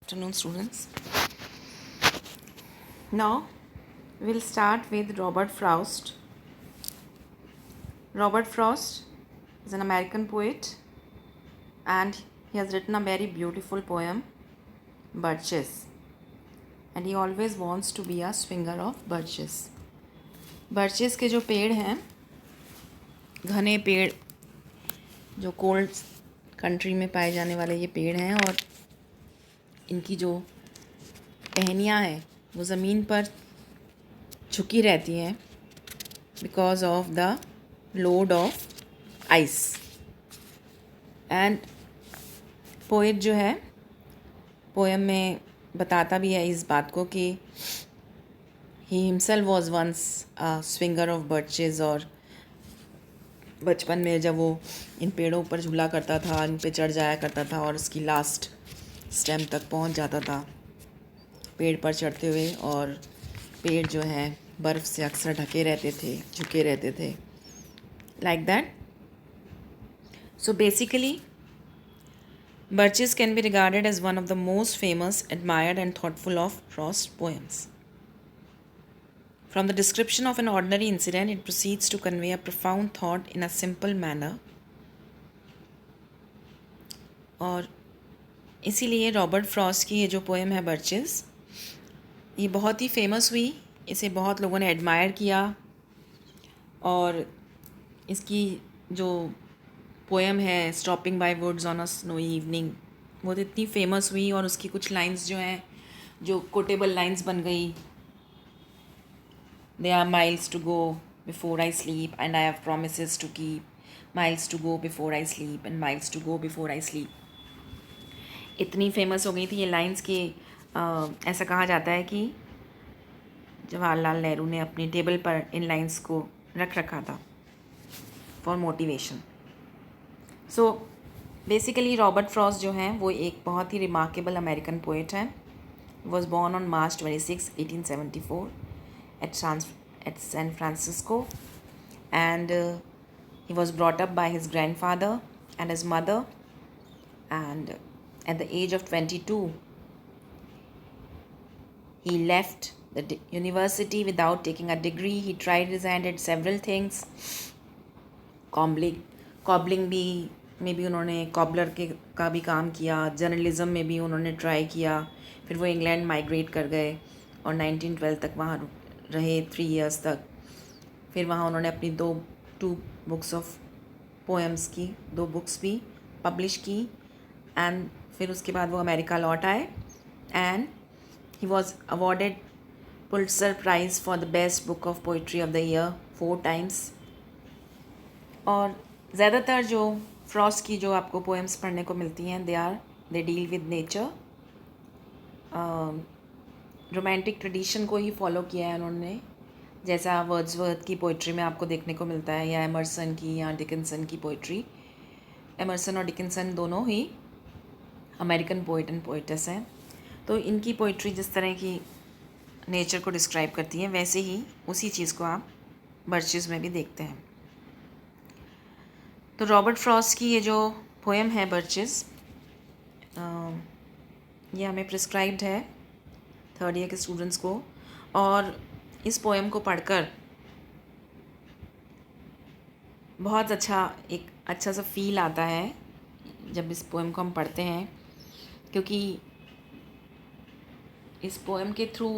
Afternoon, students. Now we'll start with Robert Frost. Robert Frost is an American poet and he has written a very beautiful poem, Birches. And he always wants to be a swinger of birches. Birches के जो पेड़ हैं, घने पेड़ जो cold country में पाए जाने वाले ये पेड़ हैं, और इनकी जो टहनियाँ हैं वो ज़मीन पर झुकी रहती हैं because of the load of ice. And poet जो है पोएम में बताता भी है इस बात को कि he himself was once a swinger of birches, और बचपन में जब वो इन पेड़ों पर झूला करता था, इन पे चढ़ जाया करता था और उसकी लास्ट स्टेम तक पहुंच जाता था पेड़ पर चढ़ते हुए, और पेड़ जो है बर्फ़ से अक्सर ढके रहते थे, झुके रहते थे, like that. So basically Birches can be regarded as one of the most famous, admired and thoughtful of Frost's poems. From the description of an ordinary incident, it proceeds to convey a profound thought in a simple manner. और इसीलिए Robert Frost की ये जो poem है birches, ये बहुत ही famous हुई. इसे बहुत लोगों ने एडमायर किया, और इसकी जो पोएम है stopping by woods on a snowy evening, वो तो इतनी फेमस हुई, और उसकी कुछ लाइंस जो हैं जो कोटेबल लाइंस बन गई. They are miles to go before I sleep and I have promises to keep, miles to go before I sleep and miles to go before I sleep. इतनी फेमस हो गई थी ये लाइंस कि ऐसा कहा जाता है कि जवाहरलाल नेहरू ने अपनी टेबल पर इन लाइंस को रख रखा था for motivation. So basically Robert Frost जो हैं वो एक बहुत ही रिमार्केबल अमेरिकन पोएट हैं. Was born on March 26, 1874 at San Francisco, and he was brought up by his grandfather and his mother, and at the age of 22 he left the university without taking a degree. He tried his hand at several things. कॉबलिंग भी में भी उन्होंने cobbler के का भी काम किया, journalism में भी उन्होंने ट्राई किया. फिर वो इंग्लैंड माइग्रेट कर गए और 1912 तक वहाँ रहे, 3 years तक. फिर वहाँ उन्होंने अपनी 2 बुक्स ऑफ पोएम्स की 2 बुक्स भी पब्लिश की, एंड फिर उसके बाद वो अमेरिका लौट आए, and he was awarded Pulitzer prize for the best book of poetry of the year 4 times. और ज़्यादातर जो फ्रॉस्ट की जो आपको पोएम्स पढ़ने को मिलती हैं they deal with nature. Romantic tradition को ही फॉलो किया है उन्होंने, जैसा वर्ड्सवर्थ की पोइट्री में आपको देखने को मिलता है, या एमर्सन की या डिकिंसन की पोइट्री. एमर्सन और डिकिंसन दोनों ही अमेरिकन पोइट एंड पोइटेस हैं. तो इनकी पोइट्री जिस तरह की नेचर को डिस्क्राइब करती है, वैसे ही उसी चीज़ को आप बर्चेस में भी देखते हैं. तो रॉबर्ट फ्रॉस्ट की ये जो पोएम है बर्चेस, ये हमें प्रिस्क्राइब्ड है 3rd year के स्टूडेंट्स को. और इस पोएम को पढ़कर बहुत एक अच्छा सा फील आता है जब इस पोएम को हम पढ़ते हैं, क्योंकि इस पोएम के थ्रू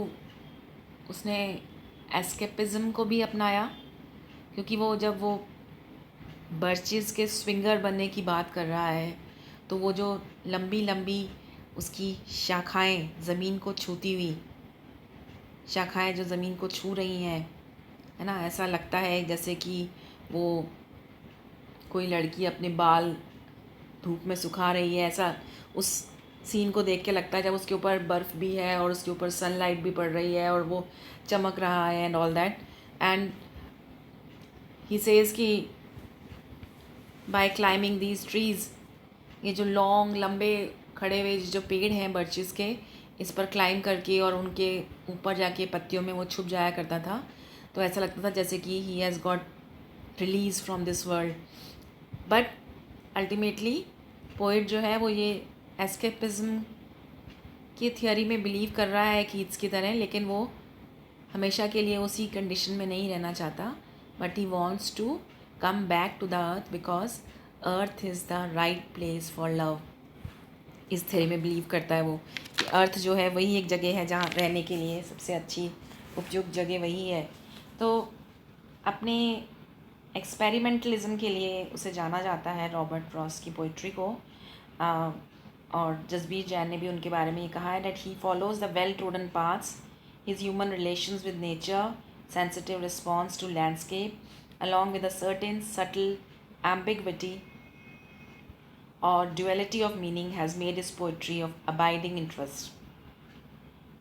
उसने एस्केपिज़म को भी अपनाया. क्योंकि वो जब वो बर्चेस के स्विंगर बनने की बात कर रहा है, तो वो जो लंबी लंबी उसकी शाखाएं, ज़मीन को छूती हुई शाखाएं जो ज़मीन को छू रही हैं, है ना, ऐसा लगता है जैसे कि वो कोई लड़की अपने बाल धूप में सुखा रही है. ऐसा उस सीन को देख के लगता है, जब उसके ऊपर बर्फ़ भी है और उसके ऊपर सनलाइट भी पड़ रही है और वो चमक रहा है and all that. And he says कि बाय क्लाइंबिंग दीज ट्रीज़, ये जो लॉन्ग लंबे खड़े हुए जो पेड़ हैं बर्चेस के, इस पर क्लाइंब करके और उनके ऊपर जाके पत्तियों में वो छुप जाया करता था. तो ऐसा लगता था जैसे कि he has got release from this world. But ultimately poet जो है वो ये एस्केपिज्म की थियोरी में बिलीव कर रहा है कीट्स की तरह, लेकिन वो हमेशा के लिए उसी कंडीशन में नहीं रहना चाहता, but he wants to come back to the earth because earth is the right place for love. इस थ्योरी में बिलीव करता है वो कि अर्थ जो है वही एक जगह है जहाँ रहने के लिए सबसे अच्छी उपयुक्त जगह वही है। तो अपने एक्सपेरिमेंटलिज्म के लिए उसे जाना जाता है, रॉबर्ट फ्रॉस्ट की पोइट्री को। और जसबीर जैन ने भी उनके बारे में ये कहा है that he follows the well trodden paths, his human relations with nature, sensitive response to landscape along with a certain subtle ambiguity or duality of meaning has made his poetry of abiding interest।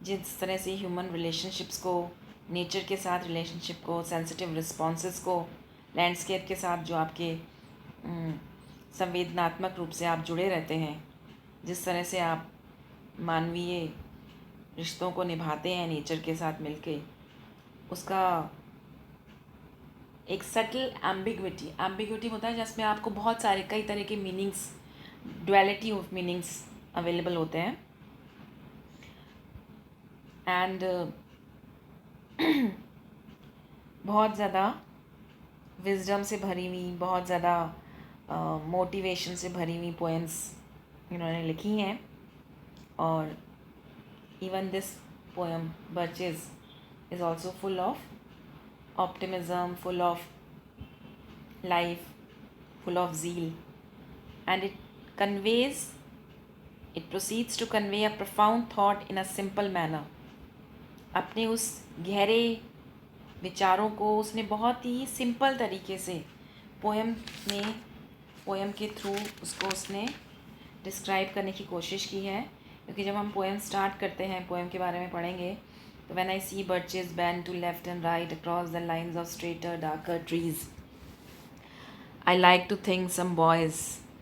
जिस तरह से human relationships को, nature के साथ relationship को, sensitive responses को, landscape के साथ जो आपके संवेदनात्मक रूप से आप जुड़े रहते हैं, जिस तरह से आप मानवीय रिश्तों को निभाते हैं नेचर के साथ मिलके, उसका एक सटल एम्बिग्विटी होता है जिसमें आपको बहुत सारे कई तरह के meanings, duality of meanings available होते हैं। एंड बहुत ज़्यादा विजडम से भरी हुई, बहुत ज़्यादा मोटिवेशन से भरी हुई पोएम्स इन्होंने लिखी हैं। और even this poem birches is also full of optimism, full of life, full of zeal, and it proceeds to convey a profound thought in a simple manner। अपने उस गहरे विचारों को उसने बहुत ही सिंपल तरीके से पोएम के थ्रू उसको उसने डिस्क्राइब करने की कोशिश की है। क्योंकि जब हम पोएम स्टार्ट करते हैं, पोएम के बारे में पढ़ेंगे, तो when I see birches bend to left and right across the lines of straighter, darker trees, I like to think some boys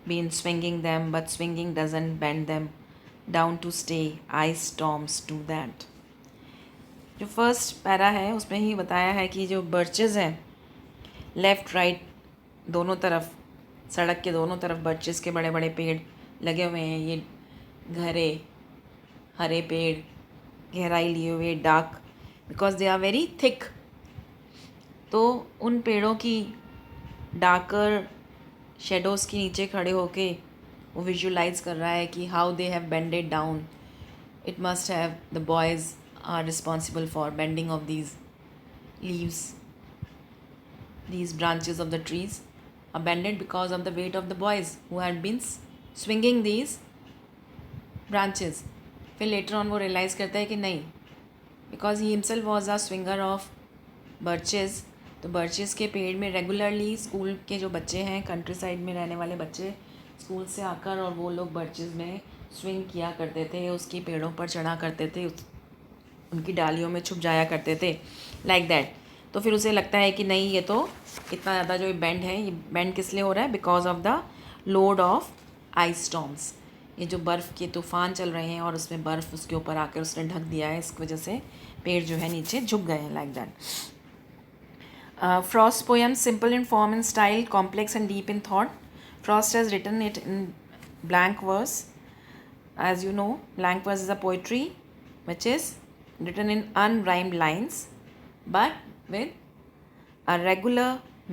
been swinging them, but swinging doesn't bend them down to stay. Ice storms do that। जो first para है उसमें ही बताया है कि जो birches हैं, left right दोनों तरफ, सड़क के दोनों तरफ बर्चेस के बड़े बड़े पेड़ लगे हुए हैं। ये घरे हरे पेड़, गहराई लिए हुए, dark, because they are very thick. तो उन पेड़ों की डार्कर शेडोज़ के नीचे खड़े होके वो विजुलाइज कर रहा है कि how they have bended down. It must have the boys are responsible for bending of these leaves, these branches of the trees are bended because of the weight of the boys who had been swinging these branches. फिर later on वो realize करता है कि नहीं, because he himself was a swinger of birches. तो birches के पेड़ में रेगुलरली स्कूल के जो बच्चे हैं, कंट्री साइड में रहने वाले बच्चे, स्कूल से आकर और वो लोग बर्चेस में स्विंग किया करते थे, उसकी पेड़ों पर चढ़ा करते थे, उनकी डालियों में छुप जाया करते थे, लाइक दैट। तो फिर उसे लगता है कि नहीं, ये तो इतना ज़्यादा जो बेंड है, ये बेंड किस लिए हो रहा है? Because of the load of ice storms. ये जो बर्फ़ के तूफ़ान चल रहे हैं और उसमें बर्फ़ उसके ऊपर आकर उसने ढक दिया है, इस वजह से पेड़ जो है नीचे झुक गए हैं, like that. Frost poem simple in form and style, complex and deep in thought. Frost has written it in blank verse। As you know, blank verse is a poetry which is written in unrhymed lines but with a regular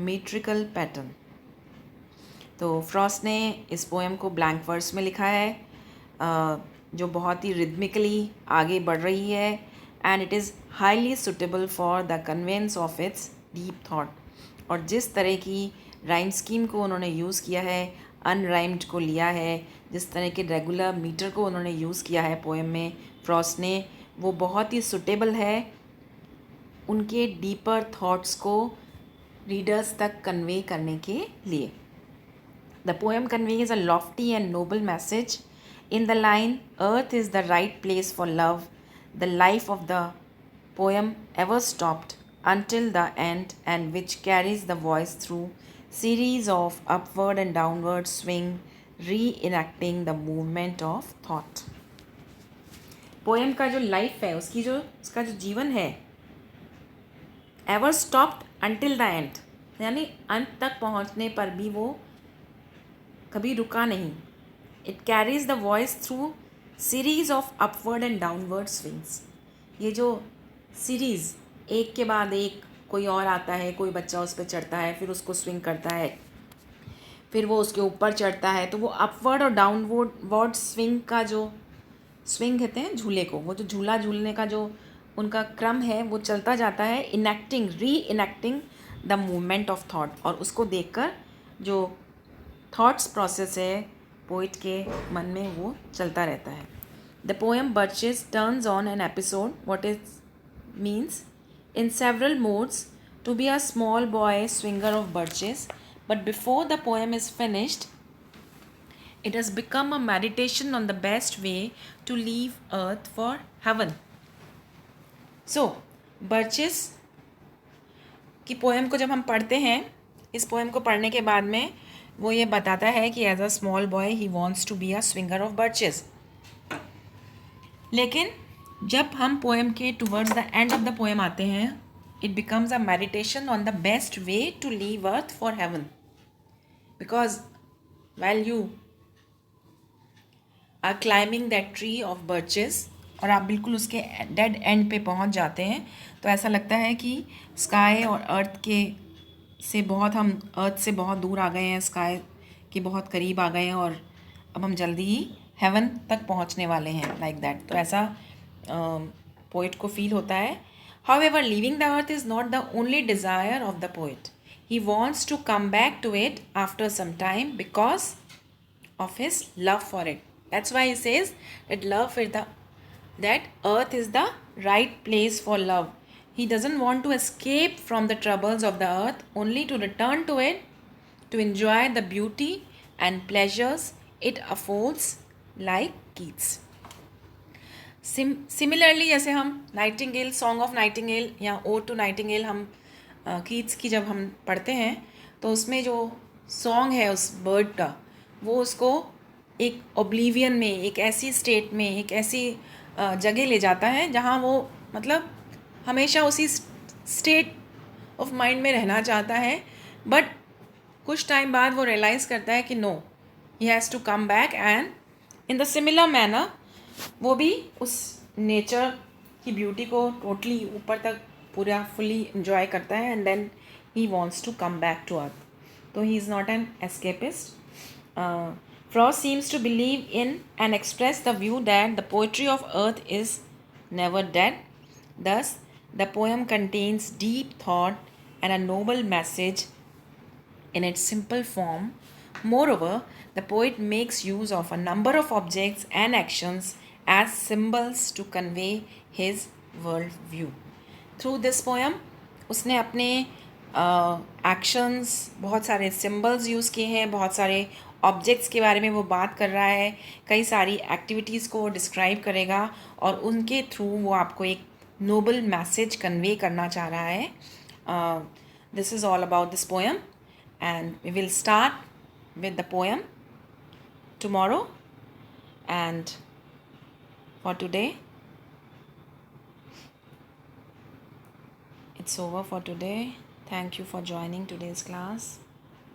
metrical pattern। तो Frost ने इस poem को blank verse में लिखा है, जो बहुत ही rhythmically आगे बढ़ रही है, and it is highly suitable for the conveyance of its deep thought. और जिस तरह की राइम स्कीम को उन्होंने यूज़ किया है, अनराइम्ड को लिया है, जिस तरह के रेगुलर मीटर को उन्होंने यूज़ किया है पोएम में फ्रॉस्ट ने, वो बहुत ही सुटेबल है उनके डीपर थॉट्स को रीडर्स तक कन्वे करने के लिए। The poem conveys a lofty and noble message in the line, "Earth is the right place for love." The life of the poem ever stopped until the end, and which carries the voice through series of upward and downward swing, reenacting the movement of thought। Poem का जो life है, उसका जो जीवन है, ever stopped until the end, यानी अंत तक पहुंचने पर भी वो कभी रुका नहीं। It carries the voice through series of upward and downward swings. ये जो सीरीज़ एक के बाद एक कोई और आता है, कोई बच्चा उस पर चढ़ता है, फिर उसको स्विंग करता है, फिर वो उसके ऊपर चढ़ता है, तो वो अपवर्ड और डाउनवर्ड स्विंग का जो स्विंग कहते हैं झूले को, वो जो झूला झूलने का जो उनका क्रम है वो चलता जाता है, इनेक्टिंग री enacting the movement of thought. और उसको देखकर जो थॉट्स प्रोसेस है पोइट के मन में वो चलता रहता है। The poem birches turns on an episode what is means in several modes to be a small boy swinger of birches, but before the poem is finished it has become a meditation on the best way to leave earth for heaven. So birches की poem को जब हम पढ़ते हैं, इस poem को पढ़ने के बाद में वो ये बताता है कि as a small boy he wants to be a swinger of birches. लेकिन जब हम पोएम के towards the end of the poem आते हैं, it becomes a meditation on the best way to leave earth for heaven, because well you are climbing that tree of birches और आप बिल्कुल उसके डेड एंड पे पहुंच जाते हैं, तो ऐसा लगता है कि स्काई और अर्थ के से बहुत हम अर्थ से बहुत दूर आ गए हैं, स्काई के बहुत करीब आ गए हैं और अब हम जल्दी ही हेवन तक पहुंचने वाले हैं, लाइक दैट। तो ऐसा पोइट को फील होता है। However, leaving the earth is not the only desire of the poet. He wants to come back to it after some time because of his love for it. That's why he says that earth is the right place for love. He doesn't want to escape from the troubles of the earth, only to return to it, to enjoy the beauty and pleasures it affords, like Keats. Similarly जैसे हम Nightingale, song of Nightingale या odd to Nightingale हम Keats की जब हम पढ़ते हैं, तो उसमें जो सॉन्ग है उस बर्ड का, वो उसको एक ओब्लिवियन में, एक ऐसी स्टेट में, एक ऐसी जगह ले जाता है जहाँ वो मतलब हमेशा उसी स्टेट ऑफ माइंड में रहना चाहता है, बट कुछ टाइम बाद वो रियलाइज़ करता है कि no, he has to come back, and in the similar manner वो भी उस नेचर की ब्यूटी को टोटली ऊपर तक पूरा फुली इंजॉय करता है, and then he wants to come back to earth. तो he is not an escapist. Frost seems to believe in and express the view that the poetry of earth is never dead. Thus, the poem contains deep thought and a noble message in its simple form. Moreover, the poet makes use of a number of objects and actions as symbols to convey his world view. Through this poem, उसने अपने actions, बहुत सारे symbols use किए हैं, बहुत सारे objects के बारे में वो बात कर रहा है, कई सारी एक्टिविटीज़ को डिस्क्राइब करेगा और उनके थ्रू वो आपको एक नोबल मैसेज कन्वे करना चाह रहा है. This is all about this poem, and we will start with the poem tomorrow. And for today, it's over for today. Thank you for joining today's class.